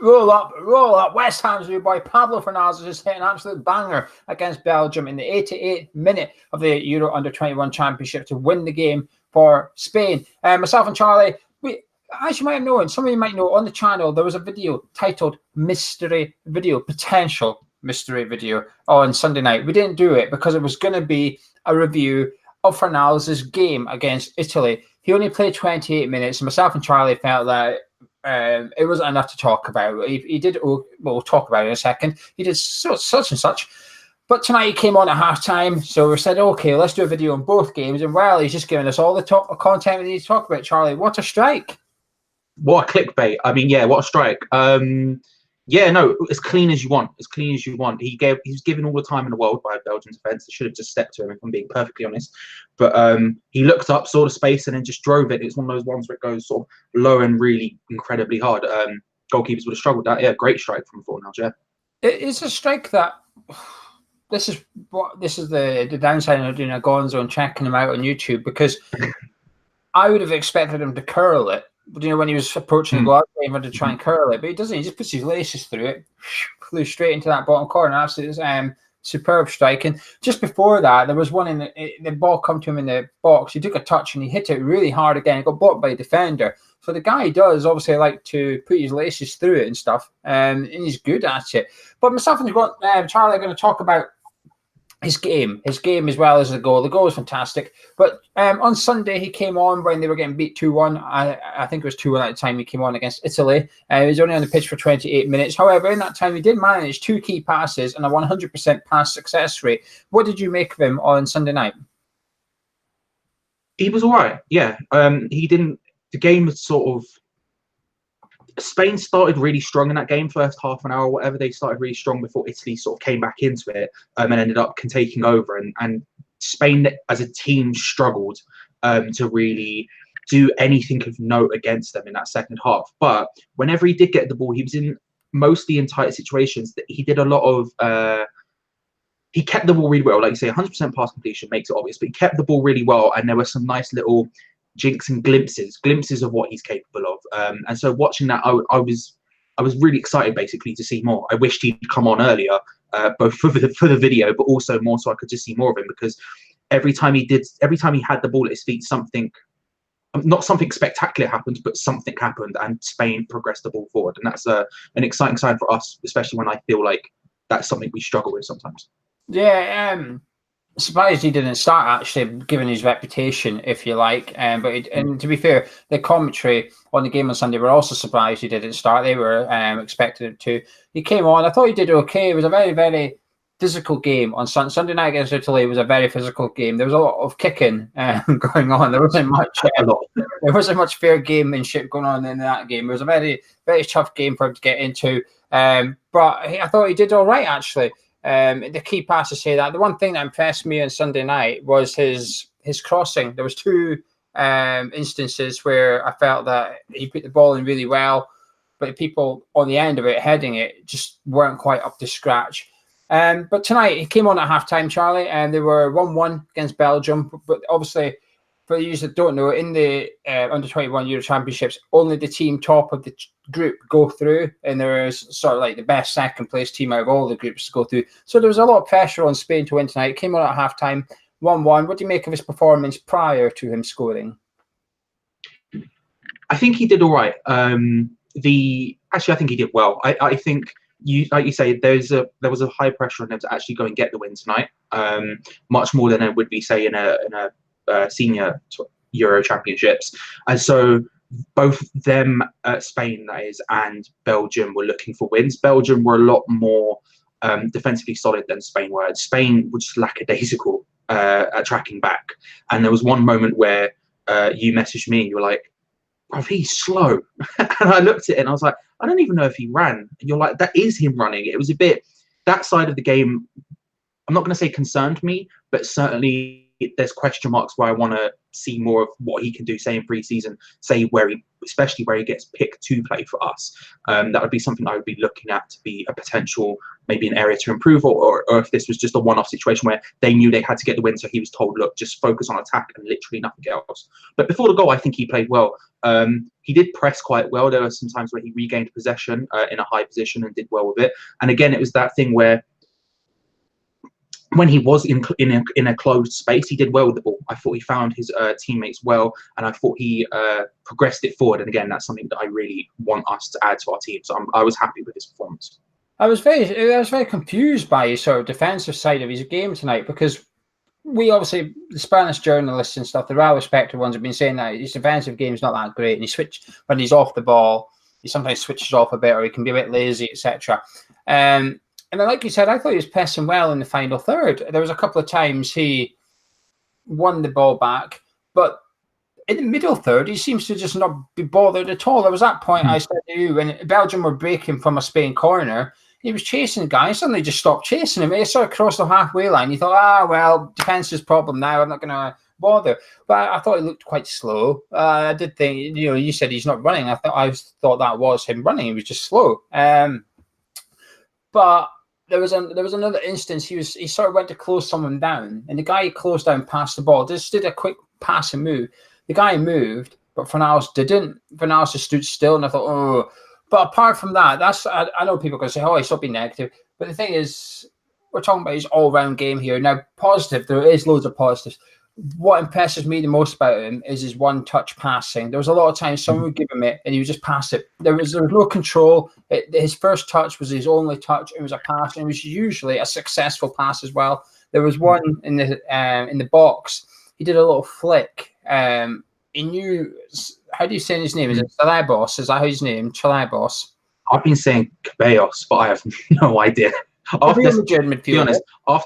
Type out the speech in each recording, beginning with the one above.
Roll up, roll up. West Ham's new boy Pablo Fornals just hit an absolute banger against Belgium in the 88th minute of the Euro Under-21 Championship to win the game for Spain. Myself and Charlie, as you might have known, some of you might know, on the channel there was a video titled Mystery Video, Potential Mystery Video on Sunday night. We didn't do it because it was going to be a review of Fornals' game against Italy. He only played 28 minutes, and myself and Charlie felt that it wasn't enough to talk about. He did, we'll talk about it in a second. He did such and such. But tonight he came on at halftime, so we said, okay, let's do a video on both games. And well, he's just giving us all the content we need to talk about. Charlie, what a strike. What a clickbait. I mean, yeah, what a strike. Yeah, no, as clean as you want. As clean as you want. He was given all the time in the world by Belgium's defence. They should have just stepped to him, if I'm being perfectly honest. But he looked up, saw the space, and then just drove it. It's one of those ones where it goes sort of low and really incredibly hard. Goalkeepers would have struggled with that. Yeah, great strike from Fornals, yeah. It's a strike that this is the downside of doing a gonzo and checking him out on YouTube, because I would have expected him to curl it. But, you know, when he was approaching the goal, he wanted to try and curl it, but he doesn't. He just puts his laces through it, flew straight into that bottom corner. Absolutely superb strike. And just before that, there was one in the ball come to him in the box. He took a touch and he hit it really hard again. It got blocked by a defender. So the guy does obviously like to put his laces through it and stuff, and he's good at it. But myself and Charlie are going to talk about his game as well as the goal. The goal was fantastic. But on Sunday, he came on when they were getting beat 2-1. I think it was 2-1 at the time he came on against Italy. He was only on the pitch for 28 minutes. However, in that time, he did manage 2 key passes and a 100% pass success rate. What did you make of him on Sunday night? He was all right, yeah. He didn't... The game was sort of... Spain started really strong in that game, first half an hour or whatever. They started really strong before Italy sort of came back into it and ended up taking over. And Spain as a team struggled to really do anything of note against them in that second half. But whenever he did get the ball, he was in mostly in tight situations. He did a lot of... he kept the ball really well. Like you say, 100% pass completion makes it obvious, but he kept the ball really well. And there were some nice little... jinx and glimpses of what he's capable of, and so watching that, I was really excited basically to see more. I wished he'd come on earlier, both for the video, but also more so I could just see more of him, because every time he had the ball at his feet, not something spectacular happened, but something happened, and Spain progressed the ball forward, and that's an exciting sign for us, especially when I feel like that's something we struggle with sometimes. Yeah, surprised he didn't start, actually, given his reputation, if you like. And to be fair, the commentary on the game on Sunday were also surprised he didn't start. They were expecting him to. He came on. I thought he did okay. It was a very, very physical game on Sunday night against Italy. It was a very physical game. There was a lot of kicking going on. There wasn't much. There wasn't much fair gamemanship going on in that game. It was a very, very tough game for him to get into. But I thought he did all right, actually. The key pass to say that. The one thing that impressed me on Sunday night was his crossing. There was 2 instances where I felt that he put the ball in really well, but the people on the end of it heading it just weren't quite up to scratch. But tonight he came on at halftime, Charlie, and they were 1-1 against Belgium. But obviously, for those that don't know, in the Under-21 Euro Championships, only the team top of the group go through, and there is sort of like the best second-place team out of all the groups to go through. So there was a lot of pressure on Spain to win tonight. Came on at halftime, 1-1. What do you make of his performance prior to him scoring? I think he did all right. Actually, I think he did well. I think like you say, there was a high pressure on him to actually go and get the win tonight. Much more than it would be, say, in a senior Euro Championships. And so both them, Spain that is, and Belgium were looking for wins. Belgium were a lot more defensively solid than Spain were. Spain was just lackadaisical at tracking back. And there was one moment where you messaged me and you were like, "Bro, he's slow." And I looked at it and I was like, I don't even know if he ran. And you're like, that is him running. It was a bit, that side of the game, I'm not going to say concerned me, but certainly there's question marks where I want to see more of what he can do, say in pre-season, say where he especially where he gets picked to play for us. That would be something I would be looking at to be a potential, maybe an area to improve, or if this was just a one-off situation where they knew they had to get the win, so he was told, look, just focus on attack and literally nothing else. But before the goal, I think he played well. He did press quite well. There were some times where he regained possession in a high position and did well with it. And again, it was that thing where when he was in a closed space, he did well with the ball. I thought he found his teammates well, and I thought he progressed it forward. And again, that's something that I really want us to add to our team. So I was happy with his performance. I was very confused by his sort of defensive side of his game tonight, because we obviously, the Spanish journalists and stuff, the well-respected ones, have been saying that his defensive game is not that great, and when he's off the ball, he sometimes switches off a bit, or he can be a bit lazy, etc. And then, like you said, I thought he was pressing well in the final third. There was a couple of times he won the ball back, but in the middle third, he seems to just not be bothered at all. There was that point I said to you, when Belgium were breaking from a Spain corner, he was chasing the guy, suddenly just stopped chasing him. He sort of crossed the halfway line. He thought, well, defense's problem now, I'm not going to bother. But I thought he looked quite slow. I did think, you said he's not running. I thought that was him running. He was just slow. But there was another instance. He sort of went to close someone down, and the guy he closed down passed the ball. Just did a quick pass and move. The guy moved, but Fornals didn't. Fornals just stood still, and I thought, oh. But apart from that, I know people are going to say, oh, he's not being negative. But the thing is, we're talking about his all-round game here. Now, positive, there is loads of positives. What impresses me the most about him is his one-touch passing. There was a lot of times someone would give him it, and he would just pass it. There was no control. His first touch was his only touch. It was a pass, and it was usually a successful pass as well. There was one in the box. He did a little flick. He knew. How do you say his name? Is it Chalabos? Is that his name? Chalabos. I've been saying Cabellos, but I have no idea. After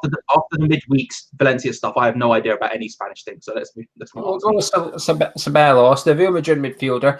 the midweek's Valencia stuff, I have no idea about any Spanish thing. So let's not. We'll go with Ceballos, the Real Madrid midfielder,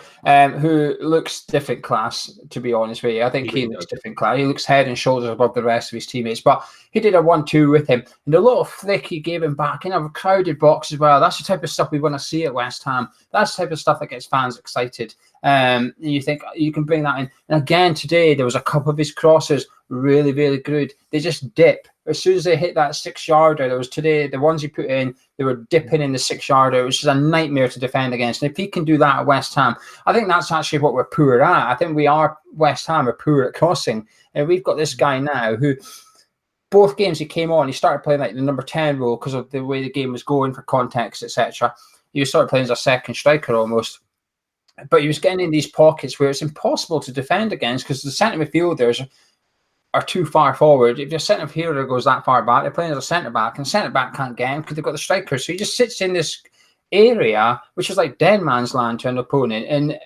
who looks different class. To be honest with you, I think he looks different class. He looks head and shoulders above the rest of his teammates. But he did a 1-2 with him, and the little flick he gave him back in a crowded box as well. That's the type of stuff we want to see at West Ham. That's the type of stuff that gets fans excited. And you think you can bring that in. And again today, there was a couple of his crosses. Really, really good. They just dip. As soon as they hit that 6-yarder, there was today, the ones he put in, they were dipping in the 6-yarder, which is a nightmare to defend against. And if he can do that at West Ham, I think that's actually what we're poor at. I think we are, West Ham are poor at crossing. And we've got this guy now who, both games he came on, he started playing like the number 10 role because of the way the game was going for context, etc. He started playing as a second striker almost. But he was getting in these pockets where it's impossible to defend against because the centre midfielders are too far forward. If your centre fielder goes that far back, they're playing as a centre back, and centre back can't get him because they've got the strikers. So he just sits in this area, which is like dead man's land to an opponent, and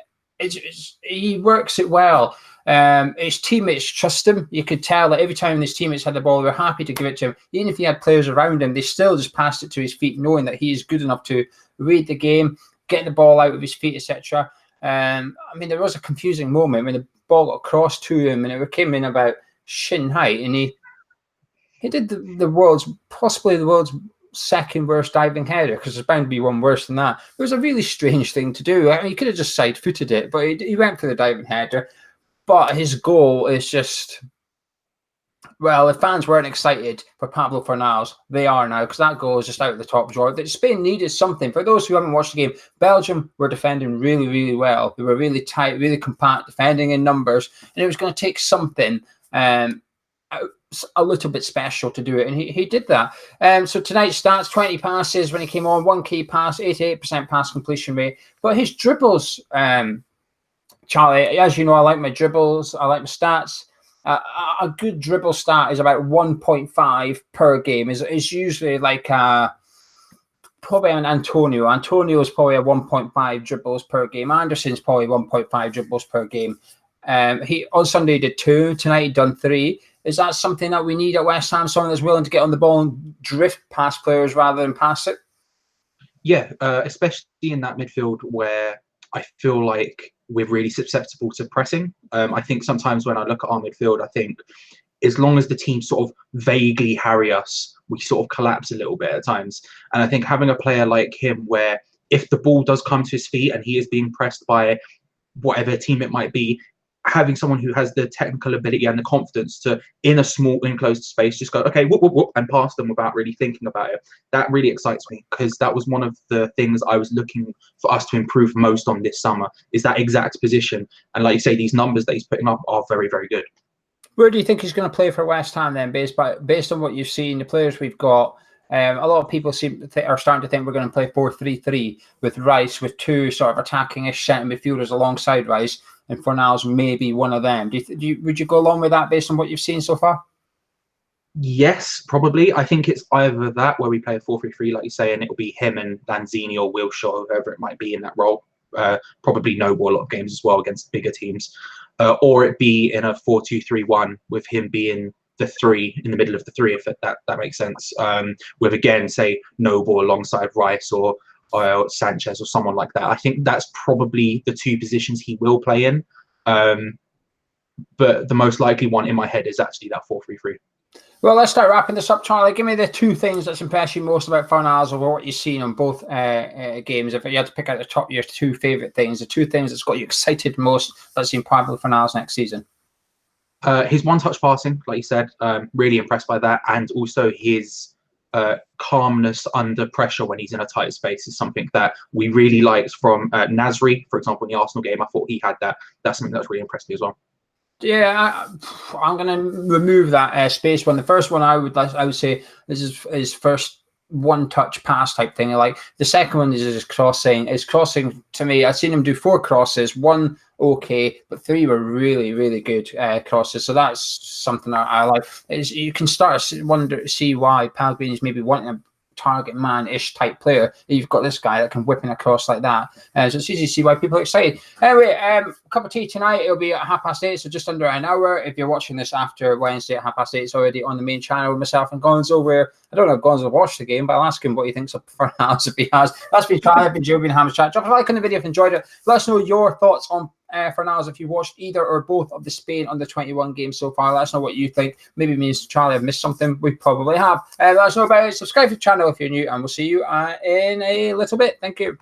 he works it well. His teammates trust him. You could tell that every time his teammates had the ball, they were happy to give it to him. Even if he had players around him, they still just passed it to his feet, knowing that he is good enough to read the game, get the ball out of his feet, etc. I mean, there was a confusing moment when the ball got crossed to him, and it came in about shin height, and he did possibly the world's second worst diving header, because there's bound to be one worse than that. It was a really strange thing to do. I mean, he could have just side-footed it, but he went for the diving header. But his goal is just, well, if fans weren't excited for Pablo Fornals, they are now, because that goal is just out of the top drawer. That Spain needed something. For those who haven't watched the game, Belgium were defending really, really well. They were really tight, really compact, defending in numbers, and it was going to take something a little bit special to do it, and he did that. So tonight's stats: 20 passes when he came on, 1 key pass, 88% pass completion rate. But his dribbles, Charlie, as you know, I like my dribbles, I like my stats. A good dribble stat is about 1.5 per game. Is usually like probably an Antonio. Antonio is probably a 1.5 dribbles per game. Anderson's probably 1.5 dribbles per game. He on Sunday he did 2. Tonight he done 3. Is that something that we need at West Ham? Someone that's willing to get on the ball and drift past players rather than pass it? Yeah, especially in that midfield where I feel like we're really susceptible to pressing. I think sometimes when I look at our midfield, I think as long as the team sort of vaguely harry us, we sort of collapse a little bit at times. And I think having a player like him where if the ball does come to his feet and he is being pressed by whatever team it might be, having someone who has the technical ability and the confidence to, in a small enclosed space, just go, okay, whoop, whoop, whoop, and pass them without really thinking about it. That really excites me, because that was one of the things I was looking for us to improve most on this summer, is that exact position. And like you say, these numbers that he's putting up are very, very good. Where do you think he's going to play for West Ham then, based on what you've seen, the players we've got? A lot of people are starting to think we're going to play 4-3-3 with Rice, with two sort of attacking-ish centre midfielders alongside Rice, and Fornals maybe one of them. Would you go along with that based on what you've seen so far? Yes, probably. I think it's either that, where we play a 4-3-3, like you say, and it'll be him and Lanzini or Wilshere, or whoever it might be in that role. Probably Noble a lot of games as well against bigger teams. Or it be in a 4-2-3-1 with him being the three, in the middle of the three, if that makes sense. With, again, say, Noble alongside Rice or Sanchez or someone like that. I think that's probably the two positions he will play in. But the most likely one in my head is actually that 4-3-3. Well, let's start wrapping this up, Charlie. Give me the two things that's impressed you most about Fornals, or what you've seen on both games. If you had to pick out the top your two favourite things, the two things that's got you excited most that's in Pablo Fornals next season. His one-touch passing, like you said, really impressed by that, and also his calmness under pressure when he's in a tight space is something that we really liked from Nasri, for example, in the Arsenal game. I thought he had that. That's something that's really impressed me as well. Yeah, I'm going to remove that space one. The first one I would say this is his first one-touch pass type thing. Like the second one is his crossing. His crossing, to me, I've seen him do 4 crosses, 1 okay, but 3 were really, really good crosses. So that's something I like. You can start to see why Pellegrini is maybe wanting a target man-ish type player. You've got this guy that can whip in across like that. So it's easy to see why people are excited. Anyway, cup of tea tonight. It'll be at 8:30, so just under an hour. If you're watching this after Wednesday at 8:30, it's already on the main channel with myself and Gonzo, where I don't know if Gonzo watched the game, but I'll ask him what he thinks of Fornals if he has. That's been Charlie. I've been Joe, been Hammer's Chat. Drop a like on the video if you enjoyed it. Let us know your thoughts on Fornals if you watched either or both of the Spain under 21 games so far. Let us know what you think. Maybe it means Charlie have missed something. We probably have. Let us know about it. Subscribe to the channel if you're new, and we'll see you in a little bit. Thank you.